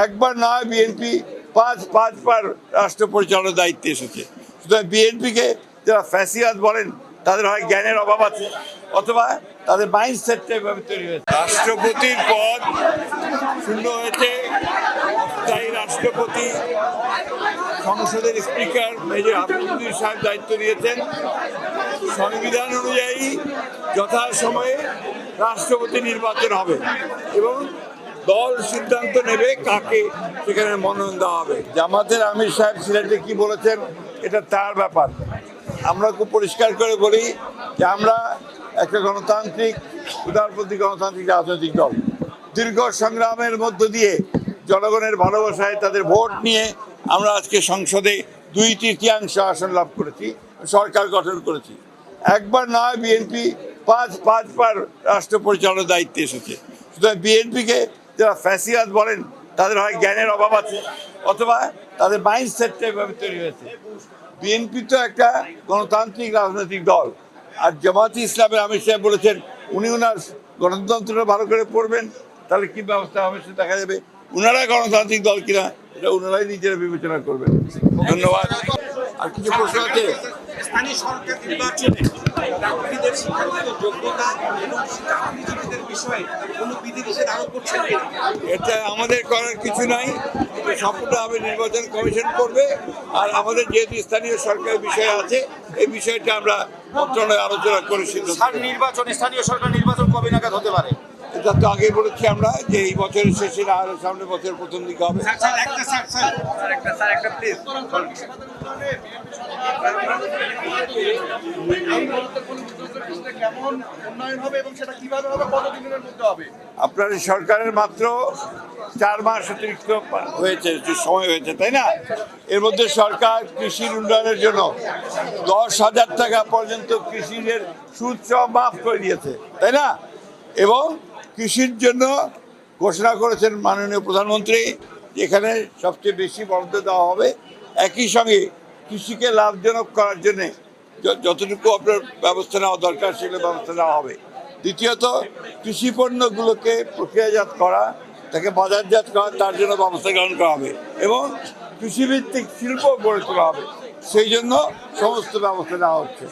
একবার নয়, বিএনপি পাঁচবার রাষ্ট্র পরিচালনার দায়িত্বে এসেছে। সুতরাং বিএনপিকে যারা ফ্যাসিবাদ বলেন তাদের হয় জ্ঞানের অভাব আছে অথবা তাদের মাইন্ডসেটটা এভাবে তৈরি হয়েছে। রাষ্ট্রপতির পদ শূন্য হয়েছে। অস্থায়ী রাষ্ট্রপতি সংসদের স্পিকার মেজর আব্দুল সাহেব দায়িত্ব নিয়েছেন। সংবিধান অনুযায়ী যথাসময়ে রাষ্ট্রপতি নির্বাচন হবে এবং দল সিদ্ধান্ত নেবে কাকে সেখানে মনোনয়ন দেওয়া হবে। জামাতের আমির সাহেব সিলেটে কি বলেছেন এটা তার ব্যাপার। আমরা খুব পরিষ্কার করে বলি যে আমরা একটা গণতান্ত্রিক উদারপন্থী গণতান্ত্রিক রাজনৈতিক দল। দীর্ঘ সংগ্রামের মধ্য দিয়ে জনগণের ভালোবাসায় তাদের ভোট নিয়ে আমরা আজকে সংসদে 2/3 আসন লাভ করেছি, সরকার গঠন করেছি। একবার নয়, বিএনপি পাঁচবার রাষ্ট্র পরিচালনার দায়িত্বে এসেছে। সুতরাং বিএনপিকে যারা ফ্যাসিবাদ বলেন তাদের হয় জ্ঞানের অভাব আছে অথবা তাদের মাইন্ডসেটটা এভাবে তৈরি হয়েছে। বিএনপি তো একটা গণতান্ত্রিক রাজনৈতিক দল, আর জামায়াতে ইসলামের আমির সাহেব বলেছেন উনি ওনার গণতন্ত্রটা ভালো করে পড়বেন, তাহলে কি ব্যবস্থা হবে সে দেখা যাবে। ওনারা গণতান্ত্রিক দল কিনা এটা ওনারাই নিজেরা বিবেচনা করবেন। ধন্যবাদ। আর কিছু প্রশ্ন আছে? স্থানীয় সরকার নির্বাচনে প্রার্থীদের শিক্ষাগত যোগ্যতা এবং চাকরিজীবীদের বিষয়ে কোনো বিধিনিষেধ আরোপ করছেন? এটা আমাদের করার কিছু নাই, সম্পূর্ণভাবে নির্বাচন কমিশন করবে। আর আমাদের যেহেতু স্থানীয় সরকারের বিষয় আছে, এই বিষয়টা আমরা মন্ত্রণালয়ে আলোচনা করে স্থানীয় সরকার নির্বাচন কবে নাগাদ হতে পারে? এটা তো আগে বলেছি আমরা যে এই বছরের শেষে না আর সামনের বছরের প্রথম দিকে হবে। আপনার সরকারের মাত্র 4 মাস অতিরিক্ত হয়েছে, সময় হয়েছে, তাই না? এর মধ্যে সরকার কৃষির উন্নয়নের জন্য 10,000 টাকা পর্যন্ত কৃষির সুদ সহ মাফ করে দিয়েছে, তাই না? এবং কৃষির জন্য ঘোষণা করেছেন মাননীয় প্রধানমন্ত্রী, এখানে সবচেয়ে বেশি বরাদ্দ দেওয়া হবে। একই সঙ্গে কৃষিকে লাভজনক করার জন্য যতটুকু আপনার ব্যবস্থা নেওয়া দরকার সেগুলো ব্যবস্থা নেওয়া হবে। দ্বিতীয়ত, কৃষি পণ্যগুলোকে প্রক্রিয়াজাত করা, তাকে বাজারজাত করা, তার জন্য ব্যবস্থা গ্রহণ করা হবে এবং কৃষিভিত্তিক শিল্প গড়ে তোলা হবে। সেই জন্য সমস্ত ব্যবস্থা নেওয়া হচ্ছে।